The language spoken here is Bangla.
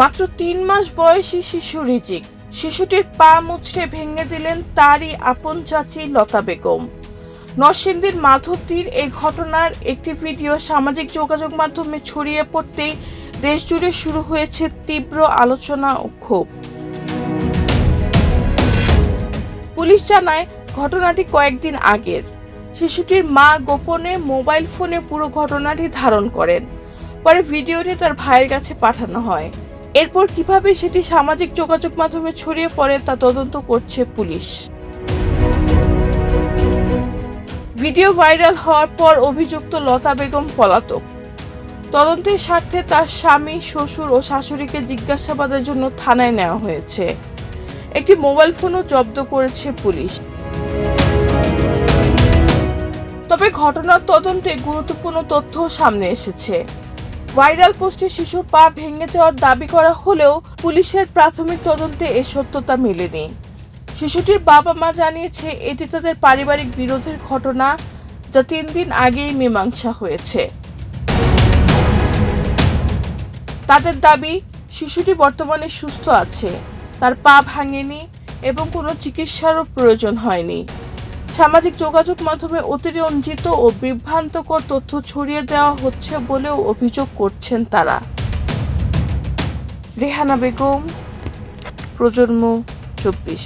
মাত্র ৩ মাস বয়সী শিশু রিজিক, শিশুটির পা মুচড়ে ভেঙে দিলেন তারই আপন চাচি লতা বেগম। নরসিংদীর মাধবদীর এই ঘটনার একটি ভিডিও সামাজিক যোগাযোগ মাধ্যমে ছড়িয়ে পড়তেই দেশজুড়ে শুরু হয়েছে তীব্র আলোচনা ও ক্ষোভ। পুলিশ জানায়, ঘটনাটি কয়েকদিন আগের। শিশুটির মা গোপনে মোবাইল ফোনে পুরো ঘটনাটি ধারণ করেন। পরে ভিডিওটি তার ভাইয়ের কাছে পাঠানো হয়। এরপর কিভাবে সেটি সামাজিক যোগাযোগ মাধ্যমে ছড়িয়ে পড়ে তা তদন্ত করছে পুলিশ। ভিডিও ভাইরাল হওয়ার পর অভিযুক্ত লতা বেগম পলাতক। তদন্তের স্বার্থে তার স্বামী, শ্বশুর ও শাশুড়িকে জিজ্ঞাসাবাদের জন্য থানায় নেওয়া হয়েছে। একটি মোবাইল ফোনও জব্দ করেছে পুলিশ। তবে ঘটনার তদন্তে গুরুত্বপূর্ণ তথ্য সামনে এসেছে। ভাইরাল পোস্টে শিশুর পা ভেঙে যাওয়ার দাবি করা হলেও পুলিশের প্রাথমিক তদন্তে এর সত্যতা মেলেনি। শিশুটির বাবা মা জানিয়েছে, এটি তাদের পারিবারিক বিরোধের ঘটনা, যা ৩ দিন আগেই মীমাংসা হয়েছে। তাদের দাবি, শিশুটি বর্তমানে সুস্থ আছে, তার পা ভাঙেনি এবং কোনো চিকিৎসারও প্রয়োজন হয়নি। সামাজিক যোগাযোগ মাধ্যমে অতিরঞ্জিত ও বিভ্রান্তকর তথ্য ছড়িয়ে দেওয়া হচ্ছে বলেও অভিযোগ করছেন তারা। রেহানা বেগম, প্রজন্ম 24।